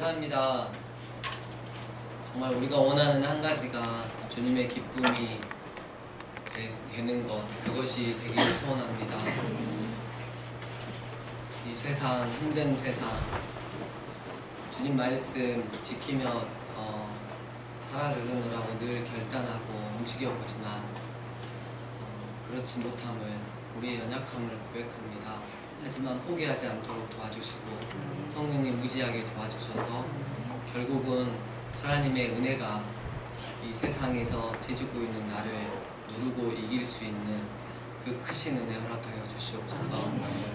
감사합니다. 정말 우리가 원하는 한 가지가 주님의 기쁨이 되는 것, 그것이 되기를 소원합니다. 이 세상, 힘든 세상, 주님 말씀 지키며 살아가느라고 늘 결단하고 움직여보지만 그렇지 못함을, 우리의 연약함을 고백합니다. 하지만 포기하지 않도록 도와주시고 성령님 무지하게 도와주셔서 결국은 하나님의 은혜가 이 세상에서 지지고 있는 나를 누르고 이길 수 있는 그 크신 은혜 허락하여 주시옵소서.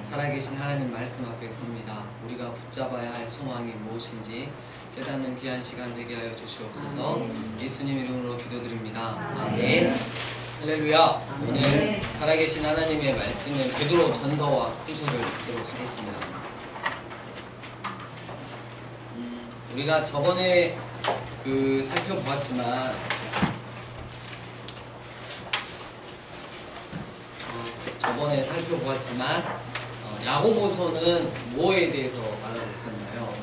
살아계신 하나님 말씀 앞에 섭니다. 우리가 붙잡아야 할 소망이 무엇인지 깨닫는 귀한 시간 되게 하여 주시옵소서. 예수님 이름으로 기도드립니다. 아멘. 할렐루야. 오늘 살아계신 하나님의 말씀은 베드로 전서와 후서를 듣도록 하겠습니다. 우리가 저번에 살펴보았지만 야고보서는 뭐에 대해서 말하고 있었나요?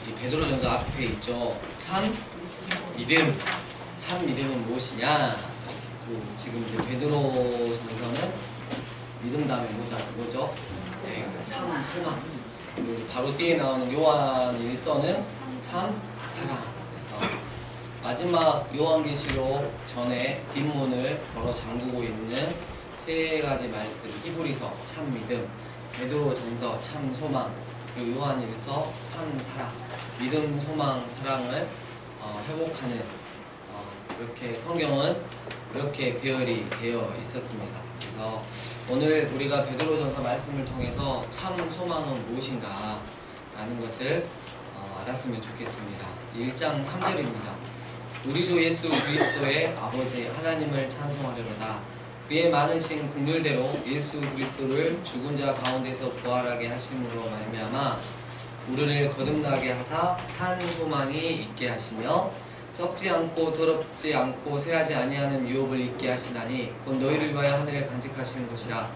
이 베드로 전서 앞에 있죠. 참 믿음은 무엇이냐? 지금 이제 베드로 전서는 믿음 다음에 뭐죠? 참 소망. 그리고 바로 뒤에 나오는 요한 일서는 참 사랑. 그래서 마지막 요한계시록 전에 뒷문을 걸어 잠그고 있는 세 가지 말씀: 히브리서 참 믿음, 베드로 전서 참 소망, 그리고 요한 일서 참 사랑. 믿음, 소망, 사랑을 회복하는 그렇게 성경은 그렇게 배열이 되어 있었습니다. 그래서 오늘 우리가 베드로전서 말씀을 통해서 참 소망은 무엇인가 라는 것을 알았으면 좋겠습니다. 1장 3절입니다. 우리 주 예수 그리스도의 아버지 하나님을 찬송하려다 그의 많으신 긍휼대로 예수 그리스도를 죽은 자 가운데서 부활하게 하심으로 말미암아 우리를 거듭나게 하사 산 소망이 있게 하시며 썩지 않고 더럽지 않고 쇠하지 아니하는 유업을 있게 하시나니 곧 너희를 위하여 하늘에 간직하시는 것이라.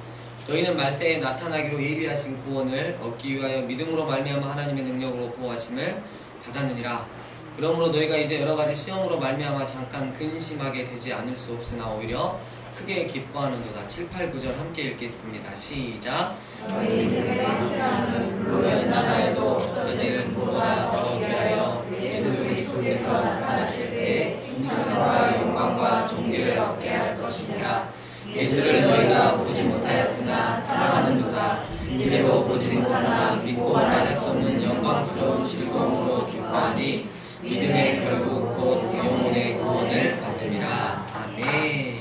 너희는 말세에 나타나기로 예비하신 구원을 얻기 위하여 믿음으로 말미암아 하나님의 능력으로 보호하심을 받았느니라. 그러므로 너희가 이제 여러가지 시험으로 말미암아 잠깐 근심하게 되지 않을 수 없으나 오히려 크게 기뻐하는도다. 7, 8, 9절 함께 읽겠습니다. 시작. 너희들의 확신함은 그 연단하여도 없어질 것보다 더 귀하여 예수 그리스도께서 나타나실 때 칭찬과 영광과 존귀를 얻게 할 것이니라. 예수를 너희가 보지 못하였으나 사랑하는도다. 이제도 보지 못하나 믿고 말할 수 없는 영광스러운 즐거움으로 기뻐하니 믿음의 결국 곧 영혼의 구원을 받으리라. 아멘.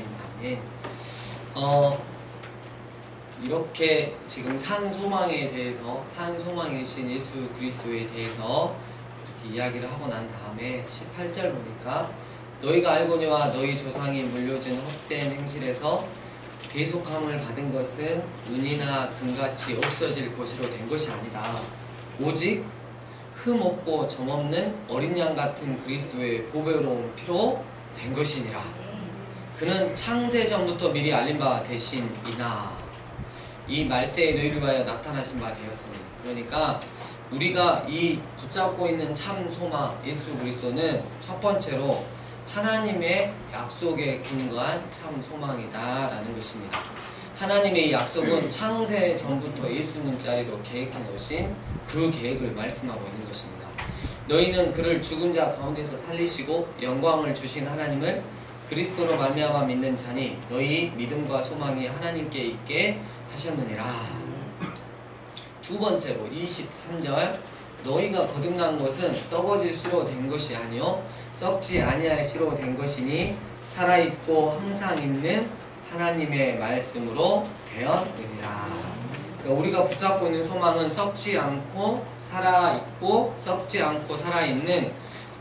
이렇게 지금 산 소망에 대해서, 산 소망이신 예수 그리스도에 대해서 이렇게 이야기를 하고 난 다음에 18절 보니까 너희가 알거니와 너희 조상이 물려준 헛된 행실에서 대속함을 받은 것은 은이나 금같이 없어질 것으로 된 것이 아니다. 오직 흠 없고 점 없는 어린 양 같은 그리스도의 보배로운 피로 된 것이니라. 그는 창세 전부터 미리 알린 바 되심이나 이 말세에 너희를 위하여 나타나신 바 되었으니. 그러니까 우리가 이 붙잡고 있는 참 소망 예수 그리스도는 첫 번째로 하나님의 약속에 근거한 참 소망이다 라는 것입니다. 하나님의 이 약속은 창세 전부터 예수님 자리로 계획해 놓으신 그 계획을 말씀하고 있는 것입니다. 너희는 그를 죽은 자 가운데서 살리시고 영광을 주신 하나님을 그리스도로 말미암아 믿는 자니 너희 믿음과 소망이 하나님께 있게 하셨느니라. 두 번째로 23절 너희가 거듭난 것은 썩어질 씨로 된 것이 아니요 썩지 아니할 씨로 된 것이니 살아있고 항상 있는 하나님의 말씀으로 되었느니라. 그러니까 우리가 붙잡고 있는 소망은 썩지 않고 살아있고 썩지 않고 살아있는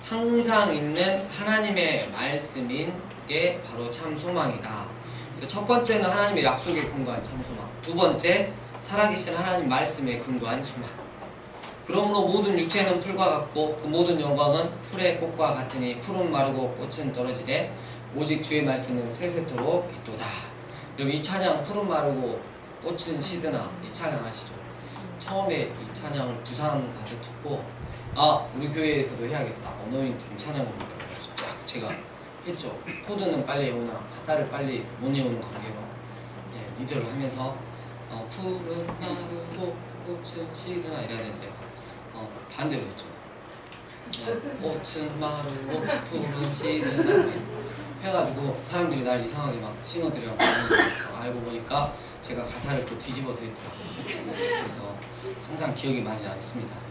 항상 있는 하나님의 말씀인 게 바로 참 소망이다. 그래서 첫 번째는 하나님의 약속에 근거한 참 소망, 두 번째 살아계신 하나님 말씀에 근거한 소망. 그러므로 모든 육체는 풀과 같고 그 모든 영광은 풀의 꽃과 같으니 풀은 마르고 꽃은 떨어지되 오직 주의 말씀은 세세토록 있도다. 그럼 이 찬양 풀은 마르고 꽃은 시드나 이 찬양 아시죠? 처음에 이 찬양을 부산 가서 듣고 우리 교회에서도 해야겠다. 어노인팅 찬양입니다. 쫙 제가 했죠. 코드는 빨리 외우나 가사를 빨리 못 외우는 관계로 리더를 하면서 푸른 마르고 꽃은 시드나 이래야 되는데 반대로 했죠. 꽃은 마르고 푸른 시드나 해가지고 사람들이 날 이상하게 막 싱어들이라고 알고 보니까 제가 가사를 또 뒤집어서 했더라고요. 그래서 항상 기억이 많이 남습니다.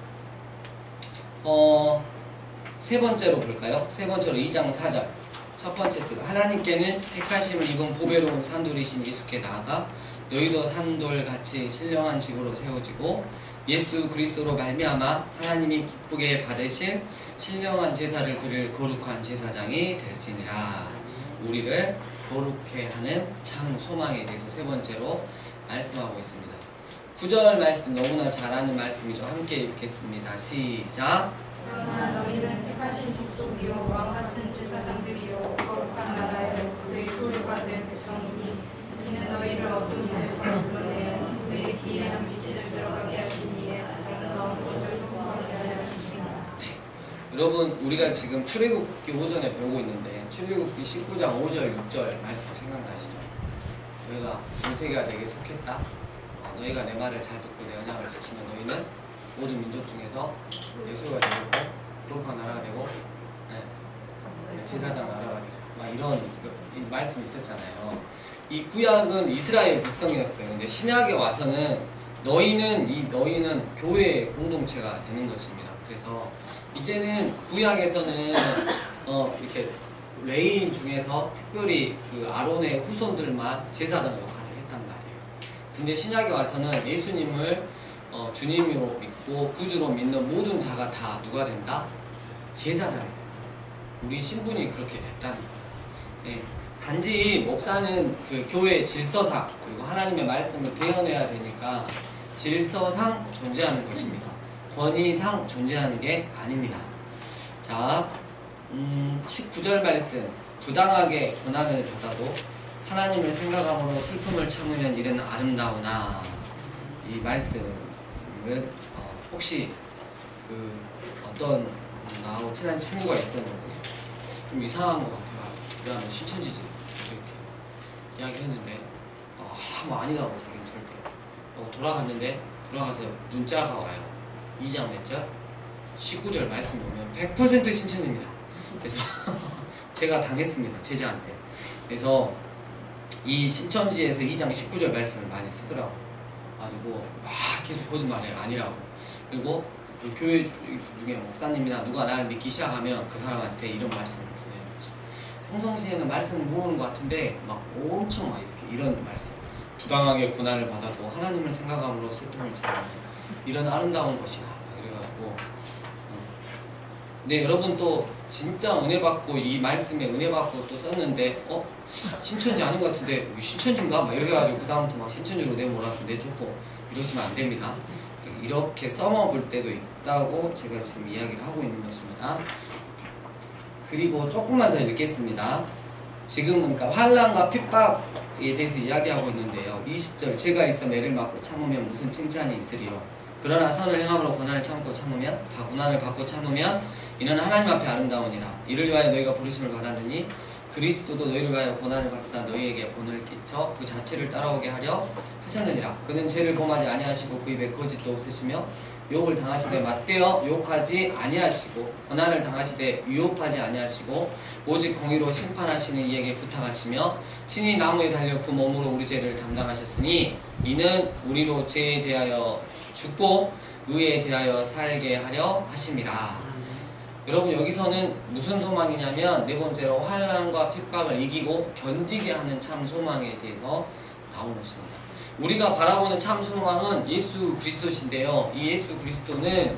세 번째로 볼까요? 세 번째로 2장 4절 첫 번째 줄 하나님께는 택하심을 입은 보배로운 산돌이신 예수께 나아가 너희도 산돌같이 신령한 집으로 세워지고 예수 그리스도로 말미암아 하나님이 기쁘게 받으실 신령한 제사를 드릴 거룩한 제사장이 될지니라. 우리를 거룩해 하는 참 소망에 대해서 세 번째로 말씀하고 있습니다. 9절 말씀 너무나 잘 아는 말씀이죠. 함께 읽겠습니다. 시작. 그러나 너희는 택하신 족속이요 왕같은 제사장들이요 거룩한 나라요 그의 소유가 된 백성이니 이는 너희를 어두운 데서 불러내어 그의 기이한 빛을 들어가게 하시니에 아름다운 것을 소망하게 하셨습니다. 여러분 우리가 지금 출애굽기 오전에 배우고 있는데 출애굽기 19장 5절 6절 말씀 생각나시죠? 너희가 온 세계가 내게 속했다. 너희가 내 말을 잘 듣고 내 언약을 지키면 너희는 모든 민족 중에서 내 소유가 되고 거룩한 나라가 되고 제사장 나라가 되고 막 이런 말씀이 있었잖아요. 이 구약은 이스라엘 백성이었어요. 근데 신약에 와서는 너희는 교회의 공동체가 되는 것입니다. 그래서 이제는 구약에서는 이렇게 레위인 중에서 특별히 그 아론의 후손들만 제사장 역할을 했단 말이에요. 근데 신약에 와서는 예수님을 주님으로 믿고 구주로 믿는 모든 자가 다 누가 된다? 제사장이 된다. 우리 신분이 그렇게 됐다는 거예요. 네. 단지 목사는 그 교회의 질서상 그리고 하나님의 말씀을 대언해야 되니까 질서상 존재하는 것입니다. 권위상 존재하는 게 아닙니다. 자, 19절 말씀 부당하게 고난을 받아도 하나님을 생각함으로 슬픔을 참으면 이는 아름다우나. 이 말씀을 혹시 그 어떤 나하고 친한 친구가 있었는데 좀 이상한 것 같아요. 야, 너 신천지지? 이렇게 이야기를 했는데 뭐 아니라고 자기는 절대. 돌아갔는데 돌아가서 문자가 와요. 2장 몇 절? 19절 말씀 보면 100% 신천지입니다. 그래서 제가 당했습니다. 제자한테. 그래서 이 신천지에서 2장 19절 말씀을 많이 쓰더라고요. 가지고 막 계속 거짓말해 아니라고. 그리고 그 교회 중에 목사님이나 누가 나를 믿기 시작하면 그 사람한테 이런 말씀을 보내는 거죠. 평상시에는 말씀을 모르는 것 같은데 막 엄청 막 이렇게 이런 말씀. 부당하게 고난을 받아도 하나님을 생각함으로 슬픔을 참는 이런 아름다운 것이다. 그래가지고 네, 여러분 또 진짜 은혜 받고 이 말씀에 은혜 받고 또 썼는데 신천지 아닌 것 같은데 신천지인가? 막 이렇게 해가지고 그 다음부터 막 신천지로 내몰아서 내주고 이러시면 안 됩니다. 이렇게 써먹을 때도 있다고 제가 지금 이야기를 하고 있는 것입니다. 그리고 조금만 더 읽겠습니다. 지금은 그러니까 환난과 핍박에 대해서 이야기하고 있는데요. 20절 제가 있어 매를 맞고 참으면 무슨 칭찬이 있으리요. 그러나 선을 행함으로 고난을 참고 참으면 고난을 받고 참으면 이는 하나님 앞에 아름다우니라. 이를 위하여 너희가 부르심을 받았느니 그리스도도 너희를 위하여 고난을 받사 너희에게 본을 끼쳐 그 자체를 따라오게 하려 하셨느니라. 그는 죄를 범하지 아니하시고 그 입에 거짓도 없으시며 유혹을 당하시되 맞대어 유혹하지 아니하시고 고난을 당하시되 위협하지 아니하시고 오직 공의로 심판하시는 이에게 부탁하시며 친히 나무에 달려 그 몸으로 우리 죄를 담당하셨으니 이는 우리로 죄에 대하여 죽고 의에 대하여 살게 하려 하심이라. 여러분 여기서는 무슨 소망이냐면 네 번째로 환난과 핍박을 이기고 견디게 하는 참 소망에 대해서 나오는 것입니다. 우리가 바라보는 참 소망은 예수 그리스도신데요. 이 예수 그리스도는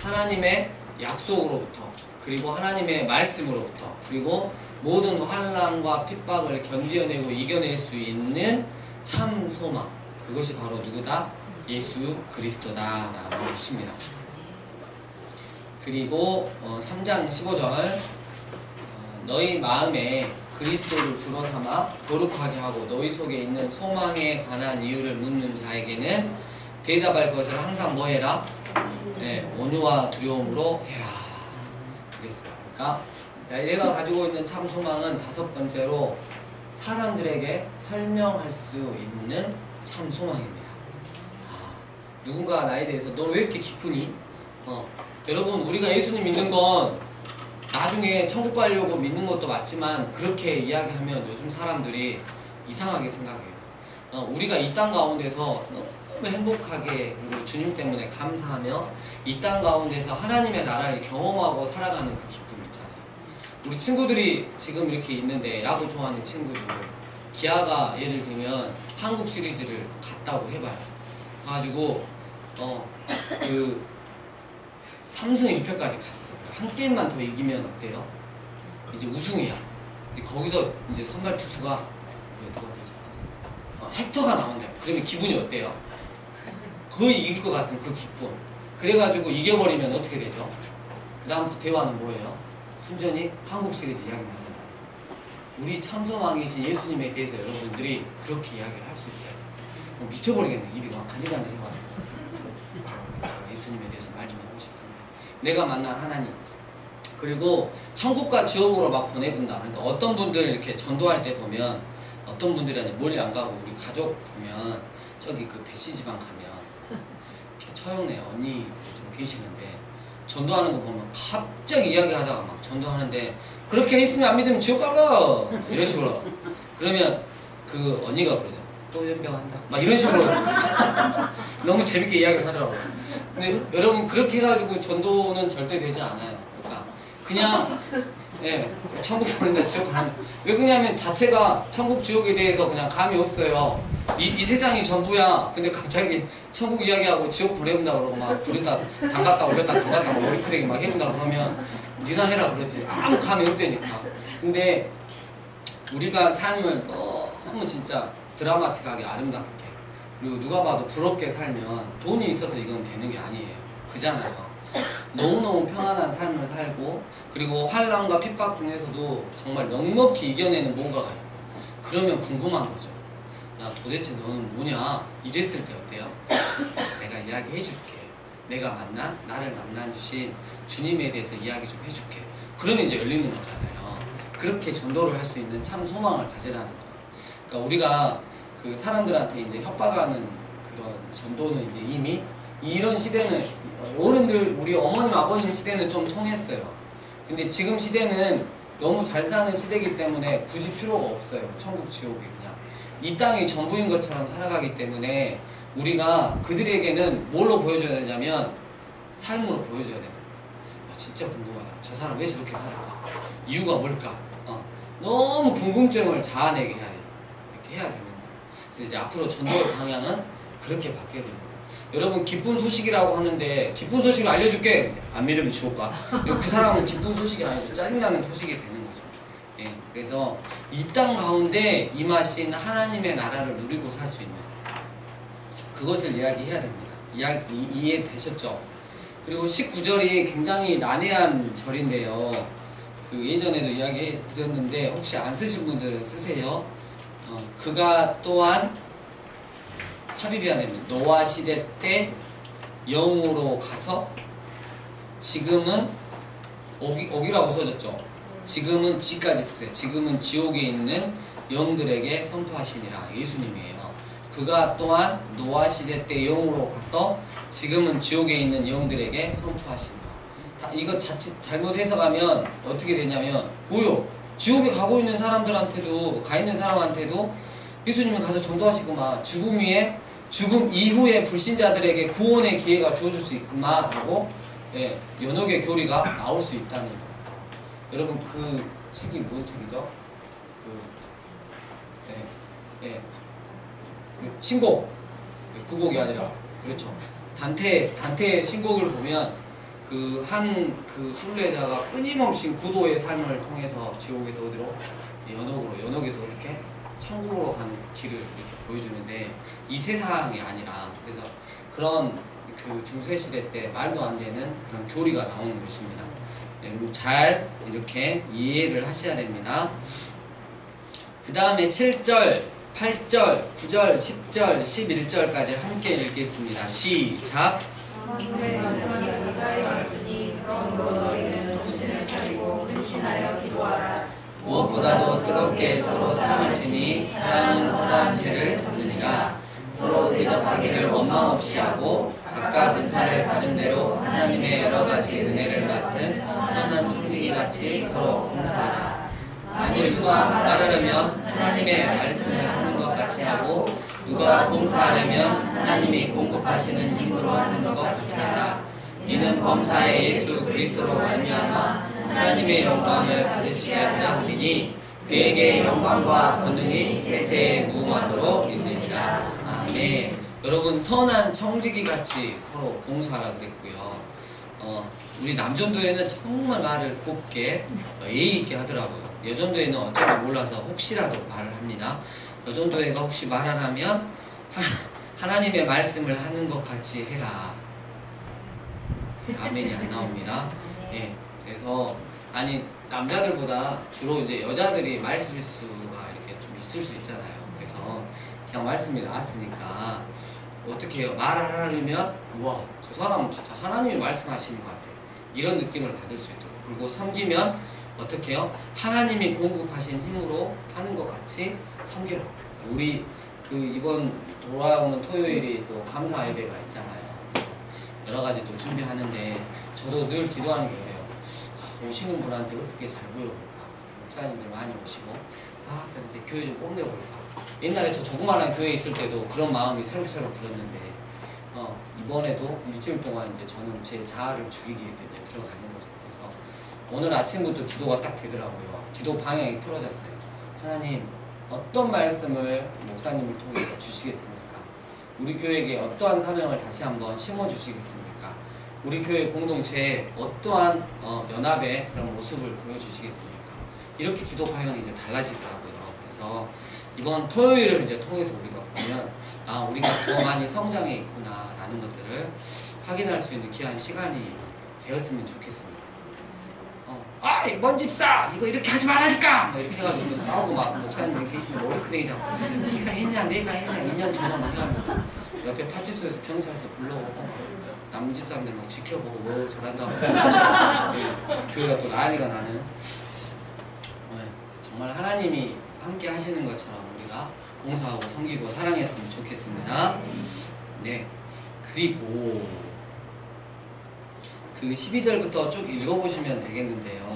하나님의 약속으로부터 그리고 하나님의 말씀으로부터 그리고 모든 환난과 핍박을 견뎌내고 이겨낼 수 있는 참 소망, 그것이 바로 누구다? 예수 그리스도다라는 것입니다. 그리고 3장 15절 너희 마음에 그리스도를 주로 삼아 거룩하게 하고 너희 속에 있는 소망에 관한 이유를 묻는 자에게는 대답할 것을 항상 뭐 해라? 온유와 두려움으로 해라 그랬어요. 그러니까 내가 가지고 있는 참 소망은 다섯 번째로 사람들에게 설명할 수 있는 참 소망입니다. 누군가 나에 대해서 너 왜 이렇게 기쁘니? 여러분, 우리가 예수님 믿는 건 나중에 천국 가려고 믿는 것도 맞지만 그렇게 이야기하면 요즘 사람들이 이상하게 생각해요. 우리가 이 땅 가운데서 너무 행복하게 그리고 주님 때문에 감사하며 이 땅 가운데서 하나님의 나라를 경험하고 살아가는 그 기쁨 있잖아요. 우리 친구들이 지금 이렇게 있는데 야구 좋아하는 친구들 기아가 예를 들면 한국 시리즈를 갔다고 해봐요. 그래가지고 그 3승 1패까지 갔어. 한 게임만 더 이기면 어때요? 이제 우승이야. 근데 거기서 이제 선발 투수가 누가 제일 잘하지? 헥터가 나온대요. 그러면 기분이 어때요? 거의 이길 것 같은 그 기쁨. 그래가지고 이겨버리면 어떻게 되죠? 그 다음부터 대화는 뭐예요? 순전히 한국 시리즈 이야기 하잖아요. 우리 참소망이신 예수님에 대해서 여러분들이 그렇게 이야기를 할 수 있어요. 미쳐버리겠네. 입이 막 간질간질해가지고. 제가 예수님에 대해서 말 좀 하고 싶은데. 내가 만난 하나님. 그리고 천국과 지옥으로 막 보내본다. 그러니까 어떤 분들 이렇게 전도할 때 보면 어떤 분들이 아니라 멀리 안 가고 우리 가족 보면 저기 그 대시지방 가면 이렇게 처형네 언니 좀 계시는데 전도하는 거 보면 갑자기 이야기하다가 막 전도하는데 그렇게 있으면 안 믿으면 지옥 갈까? 이런 식으로. 그러면 그 언니가 그러죠. 또 연병한다. 막 이런 식으로 너무 재밌게 이야기를 하더라고요. 근데 여러분 그렇게 해가지고 전도는 절대 되지 않아요. 그러니까 그냥 천국 보낸다 지옥 가는. 왜 그러냐면 자체가 천국 지옥에 대해서 그냥 감이 없어요. 이 세상이 전부야. 근데 갑자기 천국 이야기하고 지옥 보내본다 그러고 막 불에다 담갔다 올렸다 담갔다 머리크레기 막 해본다 그러면 니나 해라 그러지. 아무 감이 없다니까. 근데 우리가 삶을 너무 진짜 드라마틱하게 아름답게 그리고 누가 봐도 부럽게 살면 돈이 있어서 이건 되는 게 아니에요. 그잖아요. 너무너무 평안한 삶을 살고 그리고 환난과 핍박 중에서도 정말 넉넉히 이겨내는 뭔가가 있고 그러면 궁금한 거죠. 야 도대체 너는 뭐냐? 이랬을 때 어때요? 내가 이야기해 줄게. 내가 나를 만나 주신 주님에 대해서 이야기 좀 해줄게. 그러면 이제 열리는 거잖아요. 그렇게 전도를 할 수 있는 참 소망을 가지라는 거예요. 그러니까 우리가 그 사람들한테 이제 협박하는 그런 전도는 이제 이미 이런 시대는 어른들 우리 어머님 아버님 시대는 좀 통했어요. 근데 지금 시대는 너무 잘 사는 시대이기 때문에 굳이 필요가 없어요. 천국 지옥이 그냥 이 땅이 전부인 것처럼 살아가기 때문에 우리가 그들에게는 뭘로 보여줘야 되냐면 삶으로 보여줘야 돼요. 진짜 궁금하다. 저 사람 왜 저렇게 살아가? 이유가 뭘까? 너무 궁금증을 자아내게 해야 돼요. 이렇게 해야 되는 거예요. 그래서 이제 앞으로 전도의 방향은 그렇게 바뀌어야 됩니다. 여러분 기쁜 소식이라고 하는데 기쁜 소식을 알려줄게. 안 믿으면 지옥 가. 그 사람은 기쁜 소식이 아니죠. 짜증나는 소식이 되는 거죠. 그래서 이 땅 가운데 임하신 하나님의 나라를 누리고 살 수 있는 그것을 이야기해야 됩니다. 이해되셨죠? 그리고 19절이 굉장히 난해한 절인데요. 그 예전에도 이야기해 드렸는데 혹시 안 쓰신 분들은 쓰세요. 그가 또한 삽입해야 됩니다. 노아 시대 때 영으로 가서 지금은 오기라고 써졌죠. 지금은 지까지 쓰세요. 지금은 지옥에 있는 영들에게 선포하시니라. 예수님이에요. 그가 또한 노아 시대 때 영으로 가서 지금은 지옥에 있는 영들에게 선포하신다. 이거 자칫 잘못 해석하면 어떻게 되냐면 뭐요? 지옥에 가고 있는 사람들한테도 가 있는 사람한테도 예수님이 가서 전도하시구만. 죽음 이후에 불신자들에게 구원의 기회가 주어질 수 있구만 하고 연옥의 교리가 나올 수 있다는 거. 여러분 그 책이 무슨 책이죠? 그 신곡 그 곡이 아니라 그렇죠. 단테의 신곡을 보면 그 순례자가 끊임없이 구도의 삶을 통해서 지옥에서 어디로 연옥에서 어떻게 천국으로 가는 길을 이렇게 보여주는데 이 세상이 아니라 그래서 그런 그 중세시대 때 말도 안 되는 그런 교리가 나오는 것입니다. 잘 이렇게 이해를 하셔야 됩니다. 그 다음에 7절, 8절, 9절, 10절, 11절까지 함께 읽겠습니다. 시작! 내가 가까이 왔으니 그러므로 너희는 정신을 차리고 근신하여 기도하라. 무엇보다도 뜨겁게 서로 사랑할지니 사랑은 허다한 죄를 덮느니라. 서로 대접하기를 원망 없이 하고 각각 은사를 받은 대로 하나님의 여러 가지 은혜를 맡은 선한 청지기 같이 서로 봉사하라. 만일 누가 말하려면 하나님의 말씀을 하는 것 같이 하고 누가 봉사하려면 하나님이 공급하시는 힘으로 하는 것 같이 하라. 이는 범사의 예수 그리스도로 말미암아 하나님의 영광을 받으시게 하려 함이니 그에게 영광과 권능이 세세에 무궁하도록 있느니라. 아멘. 여러분 선한 청지기 같이 서로 봉사하라 그랬고요. 우리 남전도에는 정말 말을 곱게 예의 있게 하더라고요. 여전도에는 어쩐지 몰라서 혹시라도 말을 합니다. 여전도에가 혹시 말하라면 하나님의 말씀을 하는 것 같이 해라. 아멘이 안 나옵니다. 예, 그래서 아니 남자들보다 주로 이제 여자들이 말 실수가 이렇게 좀 있을 수 있잖아요. 그래서 그냥 말씀이 나왔으니까 어떻게 해요? 말하려면 우와 저 사람은 진짜 하나님이 말씀하시는 것 같아. 이런 느낌을 받을 수 있도록. 그리고 섬기면 어떻게 해요? 하나님이 공급하신 힘으로 하는 것 같이 섬겨라. 우리 그 이번 돌아오는 토요일이 또 감사 예배가 있잖아요. 그래서 여러 가지 또 준비하는데 저도 늘 기도하는 게 그래요. 오시는 분한테 어떻게 잘 보여볼까? 목사님들 많이 오시고 이제 교회 좀 뽐내볼까? 옛날에 저 조그마한 교회에 있을 때도 그런 마음이 새록새록 들었는데 이번에도 일주일 동안 이제 저는 제 자아를 죽이기 위해 들어가는 거죠. 그래서 오늘 아침부터 기도가 딱 되더라고요. 기도 방향이 틀어졌어요. 하나님 어떤 말씀을 목사님을 통해서 주시겠습니까? 우리 교회에게 어떠한 사명을 다시 한번 심어주시겠습니까? 우리 교회 공동체에 어떠한 연합의 그런 모습을 보여주시겠습니까? 이렇게 기도 방향이 이제 달라지더라고요. 그래서 이번 토요일을 이제 통해서 우리가 보면 우리가 더 많이 성장해 있구나 라는 것들을 확인할 수 있는 귀한 시간이 되었으면 좋겠습니다. 뭔 집사! 이거 이렇게 하지 말라니까! 막 이렇게 해가지고 싸우고 막 목사님이 계시면 머리끄댕이 잡고 네가 했냐 내가 했냐 2년 전에 막 해가지고 옆에 파출소에서 경찰서 불러오고 남집사람들 막 지켜보고 잘한다고 교회가 또 난리가 나는 정말 하나님이 함께 하시는 것처럼 우리가 봉사하고 섬기고 사랑했으면 좋겠습니다. 네. 그리고 그 12절부터 쭉 읽어보시면 되겠는데요.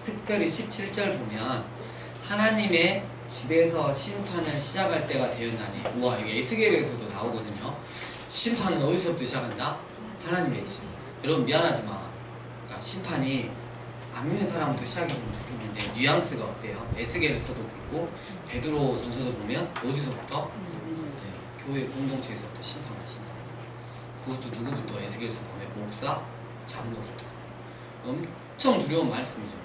특별히 17절 보면 하나님의 집에서 심판을 시작할 때가 되었나니 우와 이게 에스겔에서도 나오거든요. 심판은 어디서부터 시작한다? 하나님의 집. 여러분 미안하지만 그러니까 심판이 안 믿는 사람부터 시작해보면 좋겠는데 뉘앙스가 어때요? 에스겔에서도 그렇고 베드로 전서도 보면 어디서부터? 교회 공동체에서부터 심판하신다. 그것도 누구부터 에스겔에서 보면 목사, 장로부터. 엄청 두려운 말씀이죠.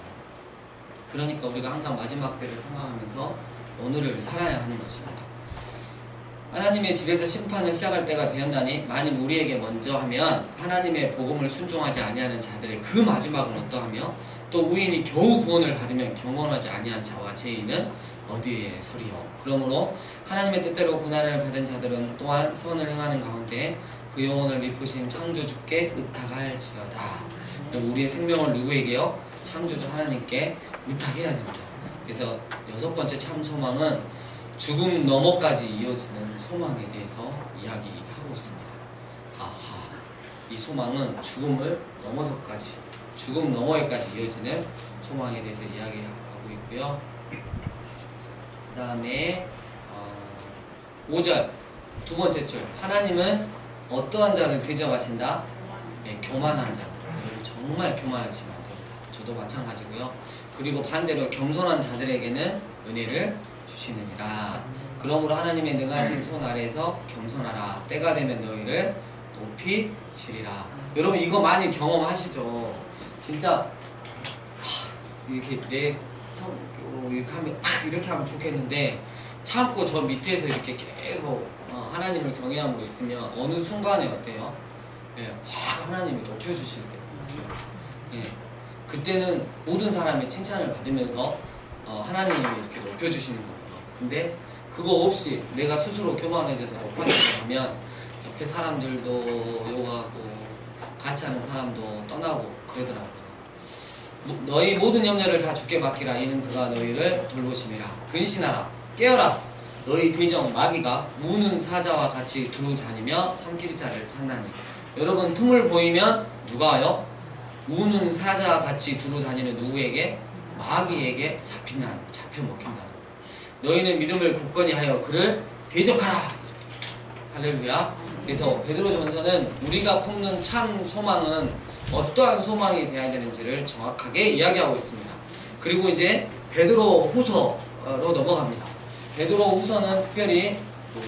그러니까 우리가 항상 마지막 때를 생각하면서 오늘을 살아야 하는 것입니다. 하나님의 집에서 심판을 시작할 때가 되었나니 만일 우리에게 먼저 하면 하나님의 복음을 순종하지 아니하는 자들의 그 마지막은 어떠하며 또 우인이 겨우 구원을 받으면 경건하지 아니한 자와 죄인은 어디에 서리요. 그러므로 하나님의 뜻대로 고난을 받은 자들은 또한 선을 행하는 가운데 그 영혼을 입으신 창조주께 의탁할지어다. 그럼 우리의 생명을 누구에게요? 창조주 하나님께 의탁해야 됩니다. 그래서 6번째 참 소망은 죽음 너머까지 이어지는 소망에 대해서 이야기하고 있습니다. 이 소망은 죽음을 넘어서까지, 죽음 너머에까지 이어지는 소망에 대해서 이야기하고 있고요. 그 다음에 5절 두 번째 줄 하나님은 어떠한 자를 대접하신다? 교만한 자. 정말 교만하시면 안 됩니다. 저도 마찬가지고요. 그리고 반대로 겸손한 자들에게는 은혜를 주시느니라. 그러므로 하나님의 능하신 손 아래에서 겸손하라. 때가 되면 너희를 높이시리라. 여러분 이거 많이 경험하시죠? 진짜 이렇게 내 손 이렇게 하면 좋겠는데 참고 저 밑에서 이렇게 계속 하나님을 경외함으로 있으면 어느 순간에 어때요? 확 하나님이 높여주실 때가 있어요. 그때는 모든 사람의 칭찬을 받으면서 하나님이 이렇게 높여주시는 거예요. 근데 그거 없이 내가 스스로 교만해져서 높아지고 하면 옆에 사람들도 욕하고 같이 하는 사람도 떠나고 그러더라고요. 너희 모든 염려를 다 주께 맡기라. 이는 그가 너희를 돌보심이라. 근신하라. 깨어라. 너희 대적 마귀가 우는 사자와 같이 두루 다니며 삼킬 자를 찾나니. 여러분, 틈을 보이면 누가 와요? 우는 사자와 같이 두루 다니는 누구에게? 마귀에게 잡혀 먹힌다는. 너희는 믿음을 굳건히 하여 그를 대적하라. 할렐루야. 그래서 베드로전서는 우리가 품는 참 소망은 어떠한 소망이 되어야 되는지를 정확하게 이야기하고 있습니다. 그리고 이제 베드로후서로 넘어갑니다. 베드로후서는 특별히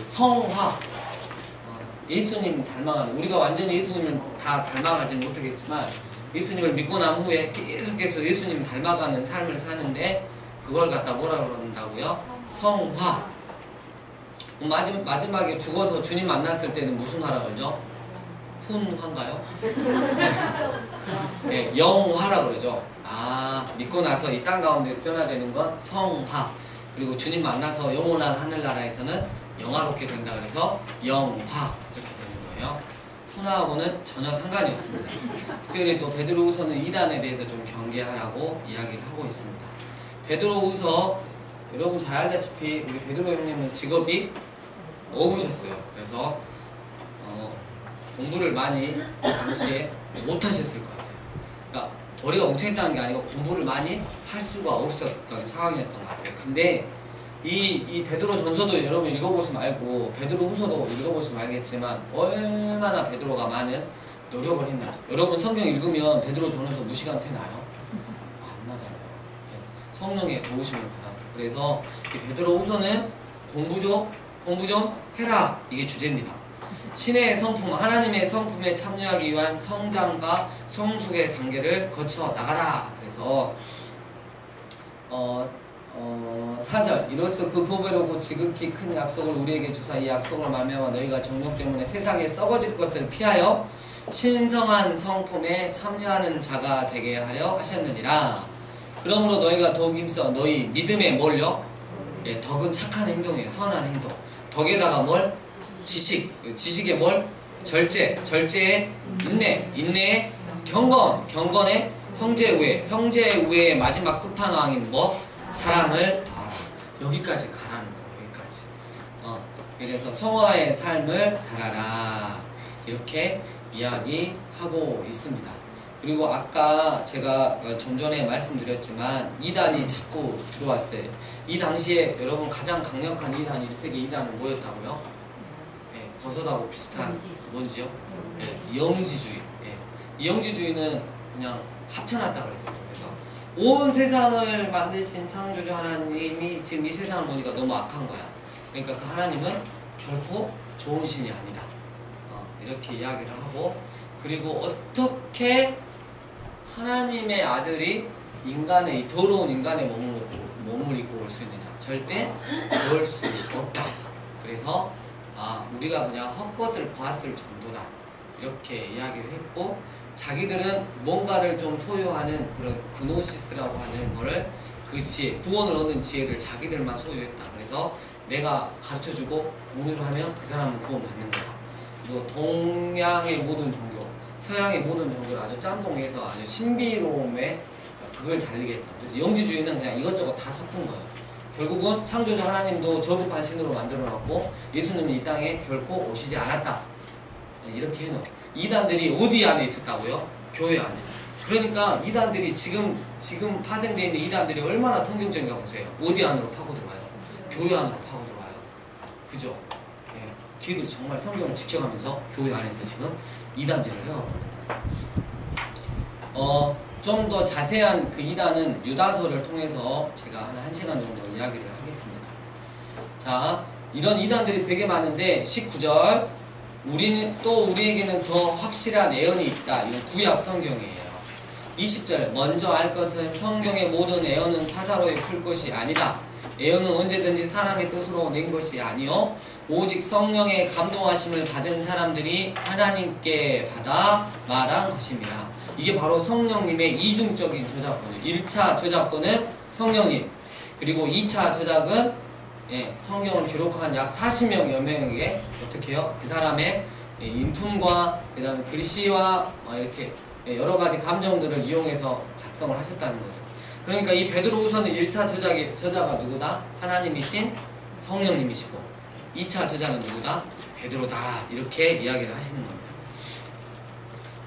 성화, 예수님 닮아가는, 우리가 완전히 예수님을 다 닮아가지는 못하겠지만 예수님을 믿고 난 후에 계속해서 예수님 닮아가는 삶을 사는데 그걸 갖다 뭐라 그런다고요? 성화. 마지막에 죽어서 주님 만났을 때는 무슨 화라 그러죠? 훈화인가요? 네, 영화라 그러죠. 믿고 나서 이 땅 가운데 변화되는 건 성화. 그리고 주님 만나서 영원한 하늘나라에서는 영화롭게 된다 그래서 영화 이렇게 되는 거예요. 훈화하고는 전혀 상관이 없습니다. 특별히 또 베드로후서는 이단에 대해서 좀 경계하라고 이야기를 하고 있습니다. 베드로후서, 여러분 잘 알다시피 우리 베드로 형님은 직업이 어부셨어요. 그래서 공부를 많이 당시에 못하셨을 것 같아요. 그러니까 머리가 멍청했다는 게 아니고 공부를 많이 할 수가 없었던 상황이었던 것 같아요. 근데 이 베드로 전서도 여러분 읽어보시면 알고 베드로 후서도 읽어보시면 알겠지만 얼마나 베드로가 많은 노력을 했나. 여러분 성경 읽으면 베드로 전서 무시간 되나요? 안 나잖아요. 성령의 도우심을 받아요. 그래서 이 베드로 후서는 공부 좀 해라, 이게 주제입니다. 신의 성품, 하나님의 성품에 참여하기 위한 성장과 성숙의 단계를 거쳐 나가라. 그래서 4절, 이로써 그 보배로고 지극히 큰 약속을 우리에게 주사 이 약속으로 말미암아 너희가 정욕 때문에 세상에 썩어질 것을 피하여 신성한 성품에 참여하는 자가 되게 하려 하셨느니라. 그러므로 너희가 더욱 힘써 너희 믿음에 뭘요? 덕은 착한 행동이에요. 선한 행동. 덕에다가 뭘? 지식에 뭘? 절제에 인내에 경건에 형제 우애의 마지막 끝판왕인 뭐? 사랑을 더하라. 여기까지 가라는 거예요. 여기까지. 그래서 성화의 삶을 살아라. 이렇게 이야기하고 있습니다. 그리고 아까 제가 좀 전에 말씀드렸지만 이단이 자꾸 들어왔어요. 이 당시에 여러분 가장 강력한 이단, 1세기 이단은 뭐였다고요? 버섯하고 비슷한 뭔지요? 영지주의. 이 영지주의는 그냥 합쳐놨다 그랬어요. 그래서 온 세상을 만드신 창조주 하나님이 지금 이 세상을 보니까 너무 악한 거야. 그러니까 그 하나님은 결코 좋은 신이 아니다. 이렇게 이야기를 하고, 그리고 어떻게 하나님의 아들이 인간의, 이 더러운 인간의 몸을 입고 올 수 있느냐? 절대 그럴 수 없다. 그래서 우리가 그냥 헛것을 봤을 정도다. 이렇게 이야기를 했고, 자기들은 뭔가를 좀 소유하는 그런 그노시스라고 하는 거를, 그 지혜, 구원을 얻는 지혜를 자기들만 소유했다. 그래서 내가 가르쳐주고 공유를 하면 그 사람은 구원 받는 거다. 그리고 동양의 모든 종교, 서양의 모든 종교를 아주 짬뽕해서 아주 신비로움에 그걸 달리게 했다. 그래서 영지주의는 그냥 이것저것 다 섞은 거예요. 결국은 창조주 하나님도 저급한 신으로 만들어놨고 예수님은 이 땅에 결코 오시지 않았다. 이렇게 해놓은 이단들이 어디 안에 있었다고요? 교회 안에. 그러니까 이단들이 지금 파생되어 있는 이단들이 얼마나 성경적인가 보세요. 어디 안으로 파고들어와요? 교회 안으로 파고들어와요. 그죠? 뒤도 정말 성경을 지켜가면서 교회 안에서 지금 이단질을 해가고 있다. 좀 더 자세한 그 이단은 유다서를 통해서 제가 한 1시간 정도 이야기를 하겠습니다. 자, 이런 이단들이 되게 많은데 19절, 우리에게는 더 확실한 예언이 있다. 이건 구약 성경이에요. 20절, 먼저 알 것은 성경의 모든 예언은 사사로이 풀 것이 아니다. 예언은 언제든지 사람의 뜻으로 낸 것이 아니요 오직 성령의 감동하심을 받은 사람들이 하나님께 받아 말한 것입니다. 이게 바로 성령님의 이중적인 저작권이에요. 1차 저작권은 성령님, 그리고 2차 저작은 성경을 기록한 약 40명여 명에게 어떻게 해요? 그 사람의 인품과 그 다음에 글씨와 이렇게 여러 가지 감정들을 이용해서 작성을 하셨다는 거죠. 그러니까 이 베드로후서는 1차 저자가 누구다? 하나님이신 성령님이시고 2차 저자는 누구다? 베드로다. 이렇게 이야기를 하시는 겁니다.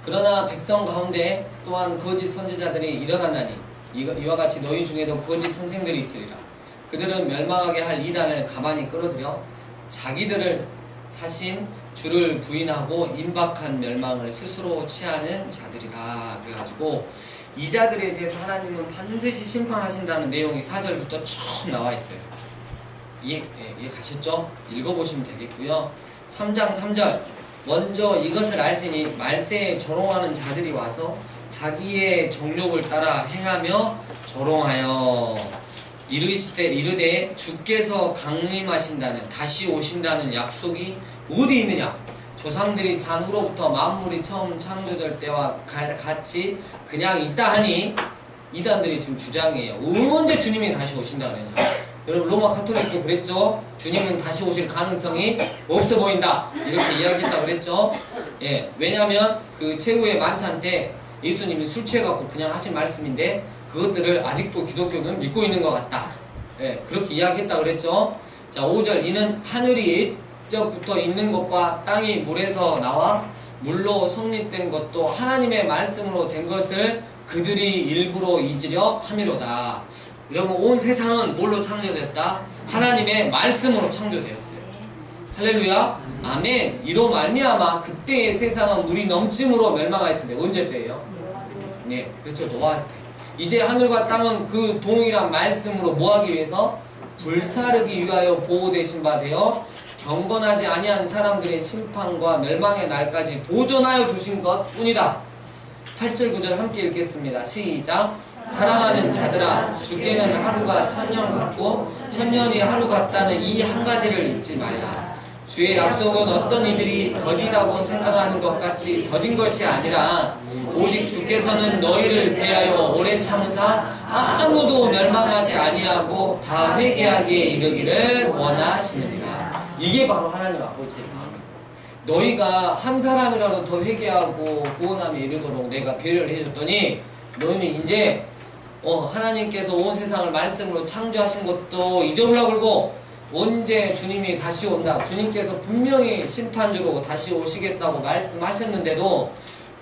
그러나 백성 가운데 또한 거짓 선지자들이 일어난다니 이와 같이 너희 중에도 거짓 선생들이 있으리라. 그들은 멸망하게 할 이단을 가만히 끌어들여 자기들을 사신 주를 부인하고 임박한 멸망을 스스로 취하는 자들이라. 그래가지고 이 자들에 대해서 하나님은 반드시 심판하신다는 내용이 4절부터 쭉 나와 있어요. 이해 가셨죠? 읽어보시면 되겠고요. 3장 3절 먼저 이것을 알지니 말세에 조롱하는 자들이 와서 자기의 정욕을 따라 행하며 조롱하여 이르되 주께서 강림하신다는 다시 오신다는 약속이 어디 있느냐? 조상들이 잔 후로부터 만물이 처음 창조될 때와 같이 그냥 있다 하니 이단들이 지금 주장해요. 언제 주님이 다시 오신다 그러냐? 여러분 로마 가톨릭도 그랬죠? 주님은 다시 오실 가능성이 없어 보인다. 이렇게 이야기했다 그랬죠? 예, 왜냐하면 그 최후의 만찬 때 예수님이 술 취해갖고 그냥 하신 말씀인데 그것들을 아직도 기독교는 믿고 있는 것 같다. 예, 그렇게 이야기했다 그랬죠? 자, 5절 이는 하늘이 옛적부터 있는 것과 땅이 물에서 나와 물로 성립된 것도 하나님의 말씀으로 된 것을 그들이 일부러 잊으려 함이로다. 여러분 온 세상은 뭘로 창조됐다? 하나님의 말씀으로 창조되었어요. 할렐루야. 아멘. 이로 말미암아 그때의 세상은 물이 넘침으로 멸망하였습니다. 언제 때예요? 네, 그렇죠. 노아 때. 이제 하늘과 땅은 그 동일한 말씀으로 뭐하기 위해서? 불사르기 위하여 보호되신 바 되어 경건하지 아니한 사람들의 심판과 멸망의 날까지 보존하여 두신 것 뿐이다. 8절 9절 함께 읽겠습니다. 시작. 사랑하는 자들아 주께는 하루가 천년 같고 천년이 하루 같다는 이 한 가지를 잊지 말라. 주의 약속은 어떤 이들이 더디다고 생각하는 것 같이 더딘 것이 아니라 오직 주께서는 너희를 대하여 오래 참으사 아무도 멸망하지 아니하고 다 회개하기에 이르기를 원하시느니라. 이게 바로 하나님 아버지의 마음입니다. 너희가 한 사람이라도 더 회개하고 구원함에 이르도록 내가 배려를 해줬더니 너희는 이제 하나님께서 온 세상을 말씀으로 창조하신 것도 잊어버려 그러고 언제 주님이 다시 온다. 주님께서 분명히 심판주로 다시 오시겠다고 말씀하셨는데도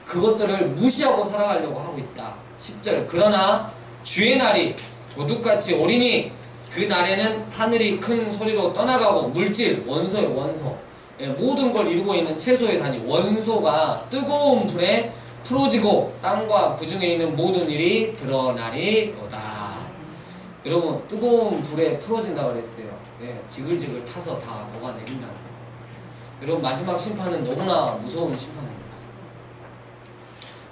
그것들을 무시하고 살아가려고 하고 있다. 10절 그러나 주의 날이 도둑같이 오리니 그 날에는 하늘이 큰 소리로 떠나가고 물질, 원소의 원소 모든 걸 이루고 있는 채소의 단위 원소가 뜨거운 불에 풀어지고 땅과 그 중에 있는 모든 일이 드러나리로다. 여러분 뜨거운 불에 풀어진다고 그랬어요. 지글지글 타서 다 녹아내린다는 거예요. 여러분 마지막 심판은 너무나 무서운 심판입니다.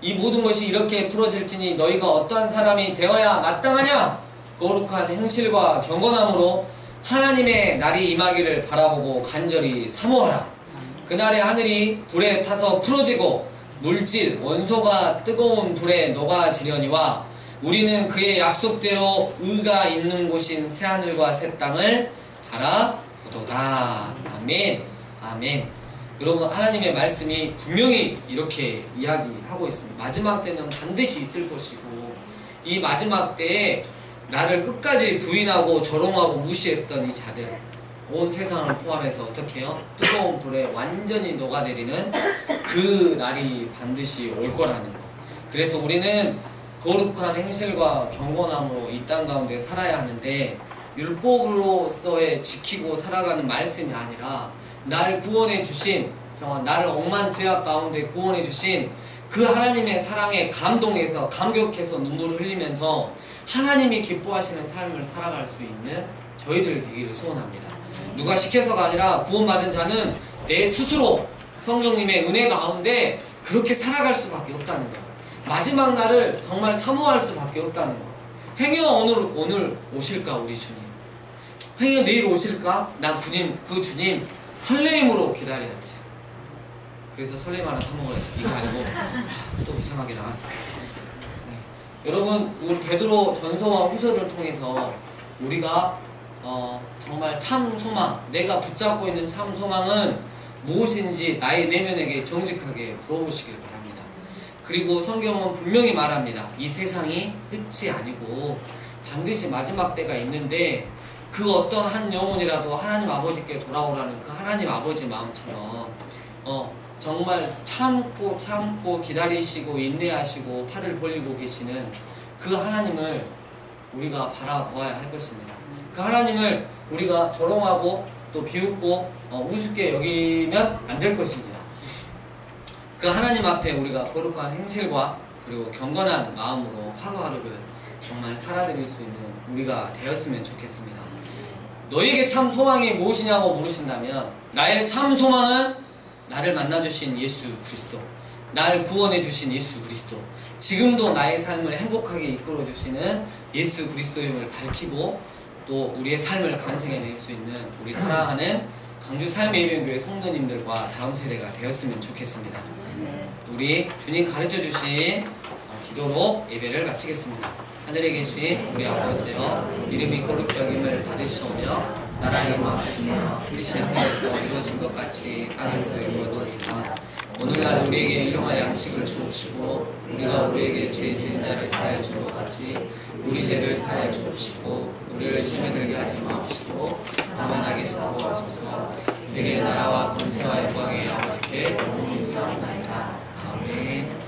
이 모든 것이 이렇게 풀어질지니 너희가 어떠한 사람이 되어야 마땅하냐? 거룩한 행실과 경건함으로 하나님의 날이 임하기를 바라보고 간절히 사모하라. 그날에 하늘이 불에 타서 풀어지고 물질, 원소가 뜨거운 불에 녹아지려니와 우리는 그의 약속대로 의가 있는 곳인 새하늘과 새 땅을 바라보도다. 아멘. 아멘. 여러분 하나님의 말씀이 분명히 이렇게 이야기하고 있습니다. 마지막 때는 반드시 있을 것이고 이 마지막 때에 나를 끝까지 부인하고 조롱하고 무시했던 이 자들 온 세상을 포함해서 어떻게 해요? 뜨거운 불에 완전히 녹아내리는 그 날이 반드시 올 거라는 거. 그래서 우리는 거룩한 행실과 경건함으로 이 땅 가운데 살아야 하는데 율법으로서의 지키고 살아가는 말씀이 아니라 날 구원해 주신 나를 억만 죄악 가운데 구원해 주신 그 하나님의 사랑에 감동해서 감격해서 눈물을 흘리면서 하나님이 기뻐하시는 삶을 살아갈 수 있는 저희들 되기를 소원합니다. 누가 시켜서가 아니라 구원받은 자는 내 스스로 성령님의 은혜 가운데 그렇게 살아갈 수밖에 없다는 거예요. 마지막 날을 정말 사모할 수밖에 없다는 거예요. 행여 오늘 오실까 우리 주님? 행여 내일 오실까? 나 그 주님 설레임으로 기다려야지. 그래서 설렘 하나 사먹어야지. 이거 아니고 또 이상하게 나갔어. 여러분 우리 베드로 전서와 후서를 통해서 우리가 정말 참 소망, 내가 붙잡고 있는 참 소망은 무엇인지 나의 내면에게 정직하게 물어보시길 바랍니다. 그리고 성경은 분명히 말합니다. 이 세상이 끝이 아니고 반드시 마지막 때가 있는데 그 어떤 한 영혼이라도 하나님 아버지께 돌아오라는 그 하나님 아버지 마음처럼 정말 참고 기다리시고 인내하시고 팔을 벌리고 계시는 그 하나님을 우리가 바라보아야 할 것입니다. 그 하나님을 우리가 조롱하고 또 비웃고 우습게 여기면 안 될 것입니다. 그 하나님 앞에 우리가 거룩한 행실과 그리고 경건한 마음으로 하루하루를 정말 살아드릴 수 있는 우리가 되었으면 좋겠습니다. 너에게 참 소망이 무엇이냐고 물으신다면 나의 참 소망은 나를 만나주신 예수 그리스도, 날 구원해주신 예수 그리스도, 지금도 나의 삶을 행복하게 이끌어주시는 예수 그리스도의 힘을 밝히고 또 우리의 삶을 간증해낼 수 있는 우리 사랑하는 강주 삶의 예배교회 성도님들과 다음 세대가 되었으면 좋겠습니다. 우리 주님 가르쳐주신 기도로 예배를 마치겠습니다. 하늘에 계신 우리 아버지여, 이름이 거룩히 여김을 받으시오며 나라가 임하시며 뜻이 하늘에서 이루어진 것 같이 땅에서도 이루어지리이다. 오늘날 우리에게 일용할 양식을 주옵시고 우리가 우리에게 죄 지은 자를 사하여 준 것 같이 우리 죄를 사하여 주옵시고 우리를 시험에 들게 하지 마옵시고 다만 악에서 구하옵소서. 우리에게 나라와 권세와 영광의 아버지께 영원히 있사옵나이다. 아멘.